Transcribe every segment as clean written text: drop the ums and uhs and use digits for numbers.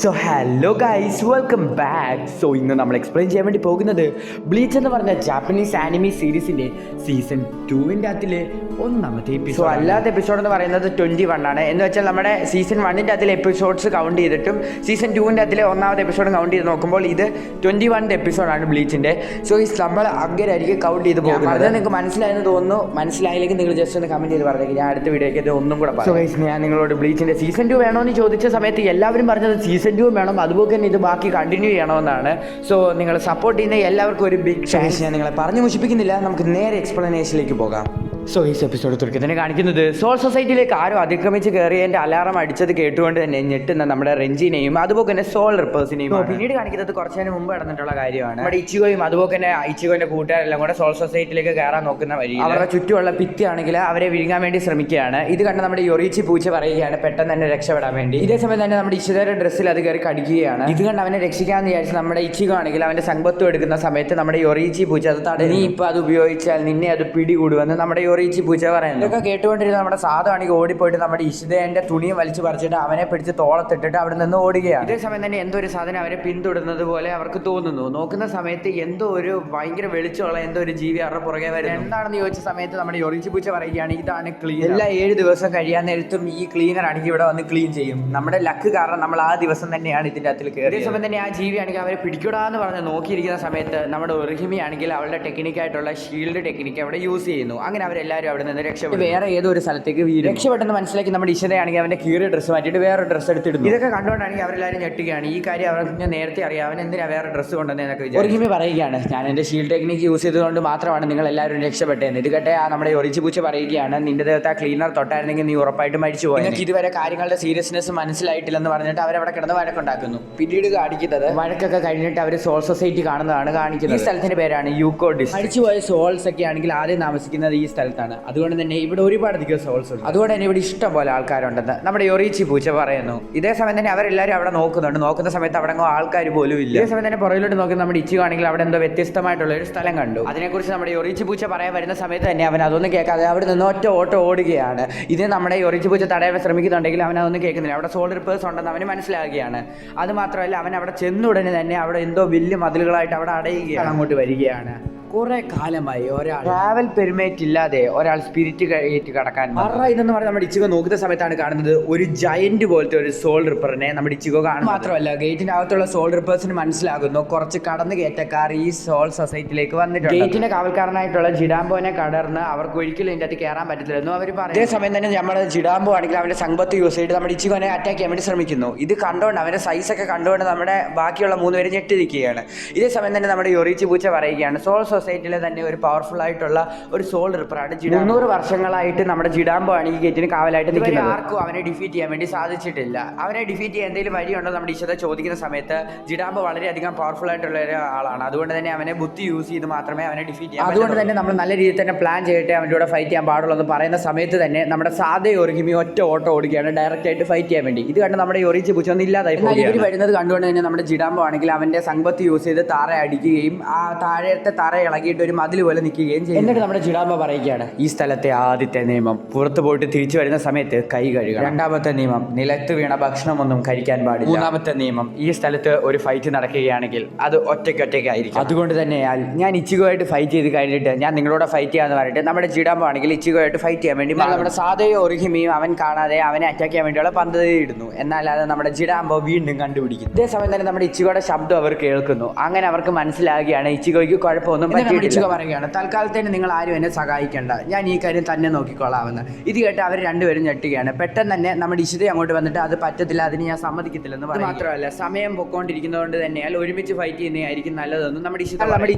So hello guys, welcome back. So ഇന്ന് നമ്മൾ explain ചെയ്യാൻ വേണ്ടി പോകുന്നത് ബ്ലീച്ച് എന്ന് പറഞ്ഞ ജാപ്പനീസ് ആനിമി സീരീസിൻ്റെ സീസൺ 2-ൻ്റെ അതിലെ ഒന്നാമത്തെ എപ്പിസോഡ്. സോ അല്ലാത്ത എപ്പിസോഡ് എന്ന് പറയുന്നത് 21 ആണ്. എന്ന് വെച്ചാൽ നമ്മുടെ സീസൺ 1-ൻ്റെ അതിലെ എപ്പിസോഡ്സ് കൗണ്ട് ചെയ്തിട്ടും സീസൺ 2-ൻ്റെ അതിലെ ഒന്നാമത്തെ എപ്പിസോഡ് കൗണ്ട് ചെയ്ത് നോക്കുമ്പോൾ ഇത് 21 എപ്പിസോഡാണ് ബ്ലീച്ചിൻ്റെ. സോ ഈ നമ്മൾ അങ്ങനെയായിരിക്കും കൗണ്ട് ചെയ്ത് പോകുന്നത്. അത് നിങ്ങൾക്ക് മനസ്സിലായെന്ന് തോന്നുന്നു. മനസ്സിലായില്ലെങ്കിൽ നിങ്ങൾ ജസ്റ്റ് ഒന്ന് കമൻറ്റ് ചെയ്ത് പറഞ്ഞേക്ക്. ഞാൻ അടുത്ത വീഡിയോയ്ക്ക് ഇത് ഒന്നും കൂടെ പറയാം. സോ ഗൈസ്, ഞാൻ നിങ്ങളോട് ബ്ലീച്ചിൻ്റെ സീസൺ 2 വേണമെന്ന് ചോദിച്ച സമയത്ത് എല്ലാവരും പറഞ്ഞത് സീസൺ 2 വേണം, അതുപോലെ തന്നെ ഇത് ബാക്കി കണ്ടിന്യൂ ചെയ്യണമെന്നാണ്. സോ നിങ്ങൾ സപ്പോർട്ട് ചെയ്യുന്ന എല്ലാവർക്കും ഒരു ബിഗ് താങ്ക്സ്. ഞാൻ നിങ്ങളെ പറഞ്ഞു മുഷിപ്പിക്കുന്നില്ല, നമുക്ക് നേരെ എക്സ്പ്ലനേഷനിലേക്ക് പോകാം. സോ ഈ എപ്പിസോഡ് തുടക്കി തന്നെ കാണിക്കുന്നത് സോൾ സൊസൈറ്റിയിലേക്ക് ആരും അതിക്രമിച്ച് കയറിയതിൻ്റെ അലാറം അടിച്ചത് കേട്ടുകൊണ്ട് തന്നെ ഞെട്ടുന്ന നമ്മുടെ റെഞ്ചിനെയും അതുപോലെ തന്നെ സോൾ റിപ്പേഴ്സിനെയും പിന്നീട് കാണിക്കുന്നത് കുറച്ചതിന് മുമ്പ് നടന്നിട്ടുള്ള കാര്യമാണ്. നമ്മുടെ ഇച്ചിഗോയും അതുപോലെ തന്നെ ഇച്ചിഗോന്റെ കൂട്ടുകാരെല്ലാം കൂടെ സോൾ സൊസൈറ്റിയിലേക്ക് കയറാൻ നോക്കുന്ന വഴി അവരുടെ ചുറ്റുമുള്ള ഭിത്തിയാണെങ്കിൽ അവരെ വിഴുങ്ങാൻ വേണ്ടി ശ്രമിക്കുകയാണ്. ഇത് കണ്ട് നമ്മുടെ യൊറിച്ചി പൂച്ച പറയുകയാണ് പെട്ടെന്ന് തന്നെ രക്ഷപ്പെടാൻ വേണ്ടി. ഇതേ സമയം തന്നെ നമ്മുടെ ഇഷിതയുടെ ഡ്രസ്സിൽ അത് കയറി കടിക്കുകയാണ്. ഇത് കണ്ട് അവനെ രക്ഷിക്കാമെന്ന് വിചാരിച്ച് നമ്മുടെ ഇച്ചിഗോ ആണെങ്കിൽ അവന്റെ സമ്പത്തും എടുക്കുന്ന സമയത്ത് നമ്മുടെ യൊറിച്ചി പൂച്ച അത് തടഞ്ഞു. നീ ഇപ്പൊ അത് ഉപയോഗിച്ചാൽ നിന്നെ അത് പിടികൂടുവെന്ന് നമ്മുടെ യൊറിച്ചി പൂച്ച പറയുന്നത്. ഇതൊക്കെ കേട്ടുകൊണ്ടിരുന്ന നമ്മുടെ സാധുവാണെങ്കിൽ ഓടിപ്പോയിട്ട് നമ്മുടെ ഇഷിതേന്റെ തുണിയും വലിച്ചു പറിച്ചിട്ട് അവനെ പിടിച്ച് തോളത്തിട്ടിട്ട് അവിടെ നിന്ന് ഓടുകയാണ്. ഇതേ സമയം തന്നെ എന്തോ ഒരു സാധനം അവരെ പിന്തുടരുന്നത് പോലെ അവർക്ക് തോന്നുന്നു. നോക്കുന്ന സമയത്ത് എന്തോ ഒരു ഭയങ്കര വെളിച്ചമുള്ള എന്തോ ഒരു ജീവി അവരുടെ പുറകെ വരുന്നത്. എന്താണെന്ന് ചോദിച്ച സമയത്ത് നമ്മുടെ യൊറിച്ചി പൂച്ച പറയുകയാണ് ഇതാണ് ക്ലീനർ. എല്ലാ 7 ദിവസം കഴിയാൻ നേരത്തും ഈ ക്ലീനർ ആണെങ്കിൽ ഇവിടെ വന്ന് ക്ലീൻ ചെയ്യും. നമ്മുടെ ലക്ക് കാരണം നമ്മൾ ആ ദിവസം തന്നെയാണ് ഇതിന്റെ അകത്തിൽ കയറി. അതേ സമയം തന്നെ ആ ജീവി ആണെങ്കിൽ അവരെ പിടിക്കൂടാന്ന് പറഞ്ഞ് നോക്കിയിരിക്കുന്ന സമയത്ത് നമ്മുടെ ഒറിഹിമി ആണെങ്കിൽ അവളുടെ ടെക്നിക്കായിട്ടുള്ള ഷീൽഡ് ടെക്നിക്ക് അവിടെ യൂസ് ചെയ്യുന്നു. അങ്ങനെ അവരെല്ലാവരും അവിടെ നിന്ന് രക്ഷപ്പെട്ടു വേറെ ഏതോ ഒരു സ്ഥലത്തേക്ക് രക്ഷപ്പെട്ടെന്ന് മനസ്സിലാക്കി നമ്മുടെ ഇഷിതയാണെങ്കിൽ അവന്റെ കീറിയ ഡ്രസ്സ് മാറ്റിയിട്ട് വേറെ ഡ്രസ്സ് എടുത്തിടുന്നു. ഇതൊക്കെ കണ്ടുകൊണ്ടാണെങ്കിൽ അവരെല്ലാവരും ഞെട്ടുകയാണ്. ഈ കാര്യം അവർക്ക് നേരത്തെ അറിയാം, അവൻ എന്തിനാ വേറെ ഡ്രസ്സ് കൊണ്ടുവന്നതെന്നൊക്കെ വിചാരിച്ചു. ഒറിഹിമി പറയുകയാണ് ഞാൻ എന്റെ ഷീൽഡ് ടെക്നിക്ക് യൂസ് ചെയ്തുകൊണ്ട് മാത്രമാണ് നിങ്ങൾ എല്ലാവരും രക്ഷപ്പെട്ടതെന്ന്. ഇത് കേട്ടെ നമ്മുടെ യൊറിച്ചി പൂച്ച പറയുകയാണ് നിന്റെ ദേഹത്ത് ആ ക്ലീനർ തൊട്ടായിരുന്നെങ്കിൽ നീ ഉറപ്പായിട്ട് മരിച്ചു പോയി. എനിക്ക് ഇതുവരെ കാര്യങ്ങളുടെ സീരിയസ്നെസ് മനസ്സിലായിട്ടില്ലെന്ന് പറഞ്ഞിട്ട് അവരവിടെ കിടന്ന് വഴക്കുണ്ടാക്കുന്നു. പിന്നീട് കാണിക്കുന്നത് വഴക്കൊക്കെ കഴിഞ്ഞിട്ട് അവർ സോൾ സൊസൈറ്റി കാണുന്നതാണ് കാണിക്കുന്നത്. ഈ സ്ഥലത്തിന്റെ പേരാണ് യൂക്കോഡിസ്. മരിച്ചുപോയ സോൾസ് ഒക്കെ ആണെങ്കിൽ ആദ്യം താമസിക്കുന്നത് ഈ സ്ഥലത്താണ്. അതുകൊണ്ട് തന്നെ ഇവിടെ ഒരുപാട് അധികം സോൾസ് ഉണ്ട്. അതുകൊണ്ട് തന്നെ ഇവിടെ ഇഷ്ടം പോലെ ആൾക്കാരുണ്ടെന്ന് നമ്മുടെ യൊറിച്ചി പൂച്ച പറയുന്നു. ഇതേ സമയം തന്നെ അവരെല്ലാവരും അവിടെ നോക്കുന്നുണ്ട്. നോക്കുന്ന സമയത്ത് അവിടെ ആൾക്കാർ പോലും ഇല്ല. ഇതേ സമയം തന്നെ പുറകിലോട്ട് നോക്കുന്ന നമ്മുടെ ഇച്ചിഗോ ആണെങ്കിൽ അവിടെ എന്തോ വ്യത്യസ്തമായിട്ടുള്ള ഒരു സ്ഥലം കണ്ടു. അതിനെക്കുറിച്ച് നമ്മുടെ യൊറിച്ചി പൂച്ച പറയാൻ വരുന്ന സമയത്ത് തന്നെ അവൻ അതൊന്നും കേൾക്കാതെ അവിടെ നിന്ന് ഒറ്റ ഓട്ടം ഓടുകയാണ്. ഇത് നമ്മുടെ യൊറിച്ചി പൂച്ച തടയാൻ ശ്രമിക്കുന്നുണ്ടെങ്കിൽ അവൻ അതൊന്നും കേൾക്കുന്നില്ല. അവിടെ സോൾ റിപ്പേഴ്സ് ഉണ്ടെന്ന് അവന് മനസ്സിലാകുകയാണ്. അത് മാത്രമല്ല അവൻ അവിടെ ചെന്ന ഉടനെ തന്നെ അവിടെ എന്തോ വലിയ മതിലുകളായിട്ട് അവിടെ അടയുകയാണ്. അങ്ങോട്ട് വരികയാണ്. കുറെ കാലമായി ഒരാൾ ട്രാവൽ പെർമിറ്റ് ഇല്ലാതെ ഒരാൾ സ്പിരിറ്റ് കയറ്റി കടക്കാൻ ഇതെന്ന് പറഞ്ഞാൽ നമ്മുടെ ഇച്ചിഗോ നോക്കുന്ന സമയത്താണ് കാണുന്നത് ഒരു ജയന്റ് പോലത്തെ ഒരു സോൾ റിപ്പറിനെ നമ്മുടെ ഇച്ചിഗോ കാണും. മാത്രമല്ല ഗേറ്റിന്റെ അകത്തുള്ള സോൾ റിപ്പേഴ്സിന് മനസ്സിലാകുന്നു കുറച്ച് കടന്നു കയറ്റക്കാർ ഈ സോൾ സൊസൈറ്റിയിലേക്ക് വന്നിട്ടുണ്ട്. ഗേറ്റിന്റെ കാവൽക്കാരനായിട്ടുള്ള ജിഡാംബോനെ കടർന്ന് അവർക്ക് ഒരിക്കലും ഇതിന്റെ അകത്ത് കയറാൻ പറ്റത്തില്ലെന്നും അവർ പറയും. അതേ സമയം തന്നെ നമ്മുടെ ജിഡാംബോ ആണെങ്കിൽ അവന്റെ സമ്പത്ത് യൂസ് ചെയ്ത് നമ്മുടെ ഇച്ചിഗോനെ അറ്റാക്ക് ചെയ്യാൻ വേണ്ടി ശ്രമിക്കുന്നു. ഇത് കണ്ടുകൊണ്ട് അവന്റെ സൈസൊക്കെ കണ്ടുകൊണ്ട് നമ്മുടെ ബാക്കിയുള്ള 3 പേര് ഞെട്ടിരിക്കുകയാണ്. ഇതേ സമയം തന്നെ നമ്മുടെ യൊറിച്ചി പൂച്ച പറയുകയാണ് സോൾ സൊസൈറ്റിയിലെ തന്നെ ഒരു പവർഫുൾ ആയിട്ടുള്ള ഒരു സോൾ റിപ്പറാണ് 300 വർഷങ്ങളായിട്ട് നമ്മുടെ ജിഡാംബോ ആണ് ഈ ഗേറ്റിന് കാവലായിട്ട് നിൽക്കുന്നത്. ആർക്കും അവനെ ഡിഫീറ്റ് ചെയ്യാൻ വേണ്ടി സാധിച്ചിട്ടില്ല. അവനെ ഡിഫീറ്റ് ചെയ്യാൻ എന്തെങ്കിലും വഴിയുണ്ടോ നമ്മുടെ ഇഷിത ചോദിക്കുന്ന സമയത്ത് ജിഡാംബോ വളരെയധികം പവർഫുൾ ആയിട്ടുള്ള ഒരാളാണ്. അതുകൊണ്ട് തന്നെ അവനെ ബുദ്ധി യൂസ് ചെയ്ത് മാത്രമേ അവനെ ഡിഫീറ്റ് ചെയ്യാൻ. അതുകൊണ്ട് തന്നെ നമ്മൾ നല്ല രീതിയിൽ തന്നെ പ്ലാൻ ചെയ്തിട്ട് അവൻ്റെ കൂടെ ഫൈറ്റ് ചെയ്യാൻ പാടുള്ളൂ എന്ന് പറയുന്ന സമയത്ത് തന്നെ നമ്മുടെ സാധ ഒറിഹിമി ഒറ്റ ഓട്ടം ഓടുകയാണ് ഡയറക്റ്റ് ആയിട്ട് ഫൈറ്റ് ചെയ്യാൻ വേണ്ടി. ഇത് കണ്ട് നമ്മുടെ യൊറിച്ചി പൂച്ച ഒന്നും ഇല്ലാതായി. ഇവർ വരുന്നത് കണ്ടുകൊണ്ട് തന്നെ നമ്മുടെ ജിഡാംബോ ആണെങ്കിൽ അവന്റെ സമ്പത്ത് യൂസ് ചെയ്ത് താറ അടിക്കുകയും ആ താഴത്തെ തറ ഇളകിയിട്ട് ഒരു മതിൽ പോലെ നിൽക്കുകയും ചെയ്യും. എന്നിട്ട് നമ്മുടെ ജിഡാംബോ പറയുകയാണ് ഈ സ്ഥലത്തെ ആദ്യത്തെ നിയമം പുറത്തു പോയിട്ട് തിരിച്ചു വരുന്ന സമയത്ത് കൈ കഴുകണം. 2ാമത്തെ നിയമം നിലത്ത് വീണ ഭക്ഷണമൊന്നും കഴിക്കാൻ പാടില്ല. 3ാമത്തെ നിയമം ഈ സ്ഥലത്ത് ഒരു ഫൈറ്റ് നടക്കുകയാണെങ്കിൽ അത് ഒറ്റയ്ക്കായിരിക്കും. അതുകൊണ്ട് തന്നെയാൽ ഞാൻ ഇച്ചിഗോയായിട്ട് ഫൈറ്റ് ചെയ്ത് കഴിഞ്ഞിട്ട് ഞാൻ നിങ്ങളോട് ഫൈറ്റ് ചെയ്യാന്ന് പറഞ്ഞിട്ട് നമ്മുടെ ജിഡാംബോ ആണെങ്കിൽ ഇച്ചിഗോയായിട്ട് ഫൈറ്റ് ചെയ്യാൻ വേണ്ടി നമ്മുടെ സാധയോ ഒറിഹിമിയും അവൻ കാണാതെ അവനെ അറ്റാക്ക് ചെയ്യാൻ വേണ്ടിയുള്ള പദ്ധതി ഇടുന്നു. എന്നാൽ അത് നമ്മുടെ ജിഡാംബോ വീണ്ടും കണ്ടുപിടിക്കുന്നു. ഇതേ സമയം തന്നെ നമ്മുടെ ഇച്ചിഗോയുടെ ശബ്ദം അവർ കേൾക്കുന്നു. അങ്ങനെ അവർക്ക് മനസ്സിലാകുകയാണ് ഇച്ചിഗോയ്ക്ക് കുഴപ്പമൊന്നും പറ്റിയിട്ടില്ല. പറയുകയാണ് തൽക്കാലത്തേന് നിങ്ങൾ ആരും എന്നെ സഹായിക്കേണ്ട, ഞാൻ ഈ കാര്യം തന്നെ നോക്കിക്കൊള്ളാമെന്ന്. ഇത് കേട്ട് അവർ രണ്ടുപേരും ഞെട്ടുകയാണ്. പെട്ടെന്ന് തന്നെ നമ്മുടെ ഇഷിത അങ്ങോട്ട് വന്നിട്ട് അത് പറ്റത്തില്ല, അതിന് ഞാൻ സമ്മതിക്കത്തില്ലെന്ന് പറയും. മാത്രമല്ല സമയം പൊക്കോണ്ടിരിക്കുന്നതുകൊണ്ട് തന്നെയാൽ ഒരുമിച്ച് ഫൈറ്റ് ചെയ്യുന്നതായിരിക്കും നല്ലതെന്ന് നമ്മുടെ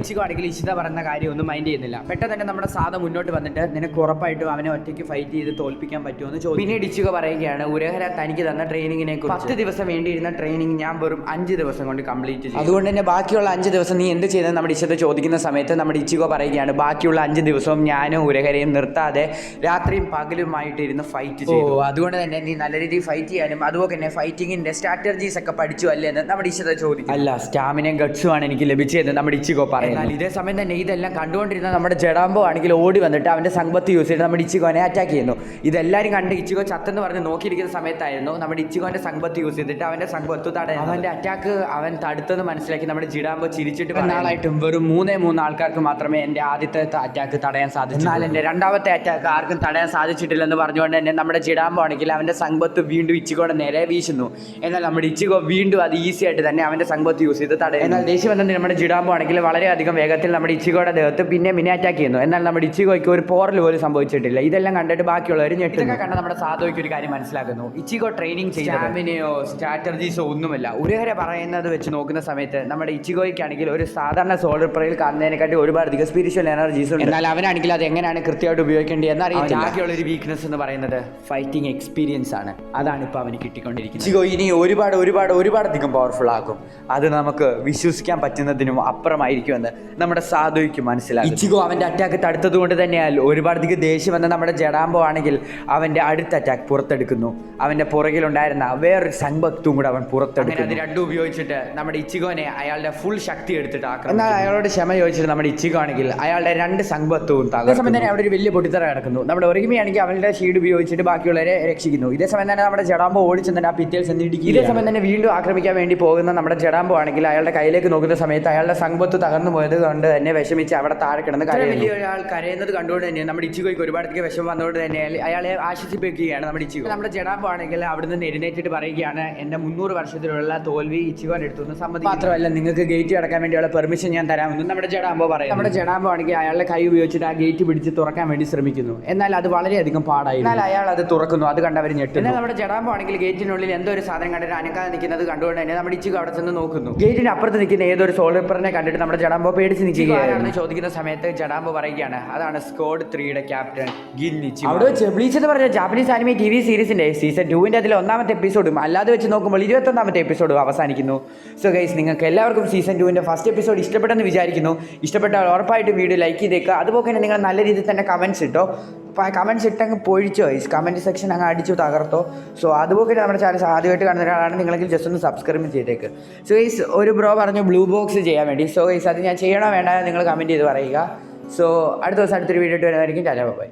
ഇച്ചിഗോ ആണെങ്കിൽ ഇഷിത പറയുന്ന കാര്യം ഒന്നും മൈൻഡ് ചെയ്യുന്നില്ല. പെട്ടെന്ന് തന്നെ നമ്മുടെ സാധ മുന്നോട്ട് വന്നിട്ട് നിനക്ക് ഉറപ്പായിട്ടും അവനെ ഒറ്റയ്ക്ക് ഫൈറ്റ് ചെയ്ത് തോൽപ്പിക്കാൻ പറ്റുമെന്ന് ചോദിച്ചു. പിന്നീട് ഇച്ചിഗോ പറയുകയാണ് ഉരഹര തനിക്ക് തന്ന ട്രെയിനിങ്ങിനെ കുറിച്ച് 10 ദിവസം വേണ്ടിയിരുന്ന ട്രെയിനിങ് ഞാൻ വെറും 5 ദിവസം കൊണ്ട് കംപ്ലീറ്റ് ചെയ്തു. അതുകൊണ്ട് തന്നെ ബാക്കിയുള്ള 5 ദിവസം നീ എന്ത് ചെയ്തെന്ന് നമ്മുടെ ഇഷിത ചോദിക്കുന്ന സമയത്ത് നമ്മുടെ ഇച്ചിഗോ പറയുകയാണ് ബാക്കിയുള്ള 5 ദിവസവും ഞാനും ഉരഹരയും നിർത്താതെ രാത്രിയും പകലുമായിട്ട് ഇരുന്ന് ഫൈറ്റ് ചെയ്തു. അതുകൊണ്ട് തന്നെ നീ നല്ല രീതിയിൽ ഫൈറ്റ് ചെയ്യാനും അതുപോലെ തന്നെ ഫൈറ്റിങ്ങിൻ്റെ സ്ട്രാറ്റജീസ് ഒക്കെ പഠിച്ചു അല്ലേ എന്ന് നമ്മുടെ ഇച്ചിഗോ ചോദിക്കും. അല്ല, സ്റ്റാമിനയും ഗട്സുമാണ് എനിക്ക് ലഭിച്ചതെന്ന് നമ്മുടെ ഇച്ചിഗോ പറയുന്നത്. ഇതേ സമയം തന്നെ ഇതെല്ലാം കണ്ടുകൊണ്ടിരുന്ന നമ്മുടെ ജഡാംബോ ആണെങ്കിൽ ഓടി വന്നിട്ട് അവൻ്റെ സമ്പത്ത് യൂസ് ചെയ്ത് നമ്മുടെ ഇച്ചിഗോനെ അറ്റാക്ക് ചെയ്യുന്നു. ഇതെല്ലാവരും കണ്ട് ഇച്ചിഗോ ചത്തെന്ന് പറഞ്ഞ് നോക്കിയിരിക്കുന്ന സമയത്തായിരുന്നു നമ്മുടെ ഇച്ചിഗോന്റെ സമ്പത്ത് യൂസ് ചെയ്തിട്ട് അവൻ്റെ സമ്പത്ത് തടയാൻ അവൻ്റെ അറ്റാക്ക് അവൻ തടുത്തെന്ന് മനസ്സിലാക്കി നമ്മുടെ ജിഡാംബോ ചിരിച്ചിട്ട് നാളായിട്ടും വെറും 3 ആൾക്കാർക്ക് മാത്രമേ എൻ്റെ ആദ്യത്തെ അറ്റാക്ക് തടയാൻ സാധിച്ചു, എന്നാൽ എൻ്റെ രണ്ടാമത്തെ അറ്റാക്ക് ആർക്കും തടയാൻ സാധിച്ചിട്ടില്ലെന്ന് പറഞ്ഞുകൊണ്ട് തന്നെ നമ്മുടെ ജിഡാംബോ ആണെങ്കിൽ അവൻ്റെ സമ്പത്ത് വീണ്ടും ഇച്ചിഗോയുടെ നേരെ വീശുന്നു. എന്നാൽ നമ്മുടെ ഇച്ചിഗോ വീണ്ടും അത് ഈസി ആയിട്ട് തന്നെ അവൻ്റെ സമ്പത്ത് യൂസ് ചെയ്ത് തടയും. എന്നാൽ ദേഷ്യം വന്നത് നമ്മുടെ ജിഡാംബോ ആണെങ്കിൽ വളരെയധികം വേഗത്തിൽ നമ്മുടെ ഇച്ചിഗോയുടെ ദേഹത്ത് പിന്നെ അറ്റാക്ക് ചെയ്യുന്നു. എന്നാൽ നമ്മുടെ ഇച്ചിഗോയ്ക്ക് ഒരു പോറൽ പോലും സംഭവിച്ചിട്ടില്ല. ഇതെല്ലാം കണ്ടിട്ട് ബാക്കിയുള്ളവർ ഞെട്ടിയൊക്കെ കണ്ട നമ്മുടെ സാധോയ്ക്ക് ഒരു കാര്യം മനസ്സിലാക്കുന്നു. ഇച്ചിഗോ ട്രെയിനിങ് സ്റ്റാമിനയോ സ്ട്രാറ്റജീസോ ഒന്നുമില്ല. ഉരഹര പറയുന്നത് വെച്ച് നോക്കുന്ന സമയത്ത് നമ്മുടെ ഇച്ചിഗോയ്ക്കാണെങ്കിൽ ഒരു സാധാരണ സോളർ പ്രയിൽ കാണുന്നതിനെക്കാട്ടി ഒരുപാട് അധികം സ്പിരിച്വൽ എനർജീസ് ഉണ്ട്. എന്നാൽ അവനാണെങ്കിൽ അത് എങ്ങനെയാണ് കൃത്യമായിട്ട് ഉപയോഗിക്കേണ്ടത് എന്നറിയില്ല. ബാക്കിയുള്ള ഒരു വീക്ക്നെസ് എന്ന് പറയുന്നത് ഫൈറ്റിംഗ് എക്സ്പീരിയൻസ് ആണ്. അതാണ് ഇപ്പോൾ അവന് കിട്ടിക്കൊണ്ടിരിക്കുന്നത്. ഇച്ചിഗോ ഇനി ഒരുപാട് അധികം പവർഫുൾ ആകും. അത് നമുക്ക് വിശ്വസിക്കാൻ പറ്റുന്നതിനും അപ്പുറമായിരിക്കുമെന്ന് നമ്മുടെ സാധോയ്ക്ക് മനസ്സിലാകും. ഇച്ചിഗോ അവൻ്റെ അറ്റാക്ക് തടുത്തത് കൊണ്ട് തന്നെയാൽ ഒരുപാട് അധികം ദേഷ്യം വന്ന നമ്മുടെ ജഡാംബോ ആണെങ്കിൽ അവൻ്റെ അടുത്ത അറ്റാക്ക് പുറത്തെടുക്കുന്നു. അവൻ്റെ പുറകിലുണ്ടായിരുന്ന വേറൊരു സമ്പത്തും കൂടെ അവൻ പുറത്തെടുക്കും. അത് രണ്ടും ഉപയോഗിച്ചിട്ട് നമ്മുടെ ഇച്ചിഗോനെ അയാളുടെ ഫുൾ ശക്തി എടുത്തിട്ട് ആക്കണം. എന്നാൽ അയാളോട് ക്ഷമ ചോദിച്ചിട്ട് നമ്മുടെ ഇച്ചിഗോ ആണെങ്കിൽ അയാളുടെ 2 സമ്പത്തും അതേ സമയം തന്നെ അവിടെ ഒരു വലിയ പൊട്ടിത്തറ കിടക്കുന്നു. നമ്മുടെ ഒറിഗിമിയാണെങ്കിൽ അവൻ്റെ ഷീൽഡ് ഉപയോഗിച്ചിട്ട് ബാക്കിയുള്ളവരെ രക്ഷിക്കുന്നു. ഇതേ സമയം തന്നെ നമ്മുടെ ജഡാംബോ ഓടിച്ചെന്നിട്ട് ആ പിറ്റേൽ ചെന്നിടിക്കും. ഇതേ സമയം തന്നെ വീണ്ടും ആക്രമിക്കാൻ വേണ്ടി പോകുന്ന നമ്മുടെ ജഡാംബോ ആണെങ്കിൽ അയാളുടെ കയ്യിലേക്ക് നോക്കുന്ന സമയത്ത് അയാളുടെ സമ്പത്ത് തകർന്നു പോയത് കൊണ്ട് തന്നെ വിഷമിച്ച് അവിടെ താഴെ കിടന്ന് വലിയ ഒരാൾ കരയുന്നത് കണ്ടുകൊണ്ട് തന്നെ നമ്മുടെ ഇച്ചിഗോയ്ക്ക് ഒരുപാട് വിഷമം വന്നുകൊണ്ട് തന്നെ അയാളെ ആശ്വസിപ്പിക്കുകയാണ് നമ്മുടെ ഇച്ചിഗോ. നമ്മുടെ ജഡാംബോ ആണെങ്കിൽ അവിടെ നിന്ന് എഴുന്നേറ്റിട്ട് പറയുകയാണ് എൻ്റെ 300 വർഷത്തിലുള്ള തോൽവി ഇച്ചിഗോൻ എടുത്തു സമ്മതിക്കും. മാത്രമല്ല നിങ്ങൾക്ക് ഗേറ്റ് അടക്കാൻ വേണ്ടിയുള്ള പെർമിഷൻ ഞാൻ തരാമെന്ന് നമ്മുടെ ജഡാംബോ പറയും. നമ്മുടെ ജഡാംബോ ആണെങ്കിൽ അയാളുടെ കൈ ഉപയോഗിച്ചിട്ട് ആ ഗേറ്റ് പിടിച്ച് തുറക്കാൻ വേണ്ടി ശ്രമിക്കുന്നു. എന്നാൽ അത് വളരെയധികം പാടായി. എന്നാൽ അയാൾ അത് തുറക്കുന്നു. അത് കണ്ടവർ ഞെട്ടുന്നു. എന്നാൽ നമ്മുടെ ജഡാംബോ ആണെങ്കിൽ ഗേറ്റിനുള്ളിൽ എന്തോ ഒരു സാധനം കണ്ടിട്ട് അനക്കാതെ നിൽക്കുന്നത് കണ്ടുകൊണ്ട് തന്നെ നമ്മുടെ ഇച്ചിഗോ അവിടെ ചെന്ന് നോക്കുന്നു. ഗേറ്റിന് അപ്പുറത്ത് നിൽക്കുന്ന ഏതൊരു സോൾജറിനെ കണ്ടിട്ട് നമ്മുടെ ജഡാംബോ പേടിച്ച് നിൽക്കുകയാണെന്ന് ചോദിക്കുന്ന സമയത്ത് ജഡാംബോ പറയുകയാണ് അതാണ് സ്ക്വാഡ് 3യുടെ ക്യാപ്റ്റൻ ഗിൽ ഇച്ചിഗോ. അവിടെ വെച്ച് ബ്ലീച്ച് എന്ന് പറഞ്ഞ ജാപ്പനീസ് ആനിമേ TV സീരീസിന്റെ സീസൺ 2ന്റെ അതിൽ 1ാമത്തെ എപ്പിസോഡും അല്ലാതെ വെച്ച് നോക്കുമ്പോൾ 21ാമത്തെ എപ്പിസോഡും അവസാനിക്കുന്നു. സോ ഗൈസ്, നിങ്ങൾക്ക് എല്ലാവർക്കും സീസൺ 2ന്റെ ഫസ്റ്റ് എപ്പിസോഡ് ഇഷ്ടപ്പെട്ടെന്ന് വിചാരിക്കുന്നു. ഇഷ്ടപ്പെട്ടാൽ ഉറപ്പായിട്ട് വീഡിയോ ലൈക്ക് ചെയ്തേക്കുക. അതുപോലെ തന്നെ നിങ്ങൾ നല്ല രീതിയിൽ തന്നെ കമൻറ്റ്സ് ഇട്ടോ. കമൻറ്റ്സ് ഇട്ടങ്ങ് പൊഴിച്ചോ, കമൻറ്റ് സെക്ഷൻ അങ്ങ് അടിച്ചു തകർത്തോ. സോ അതുപോലെ തന്നെ നമ്മുടെ ചാനൽ ആദ്യമായിട്ട് കാണുന്ന ഒരാളാണ് നിങ്ങളെങ്കിൽ ജസ്റ്റ് ഒന്ന് സബ്സ്ക്രൈബ് ചെയ്തേക്ക്. സോ ഗൈസ്, ഒരു ബ്രോ പറഞ്ഞു ബ്ലൂ ബോക്സ് ചെയ്യാൻ വേണ്ടി. സോ ഗൈസ്, അത് ഞാൻ ചെയ്യണോ വേണ്ട നിങ്ങൾ കമൻറ്റ് ചെയ്ത് പറയുക. സോ അടുത്ത ദിവസം അടുത്തൊരു വീഡിയോ ഇട്ട് വരുന്നതായിരിക്കും. ബൈ.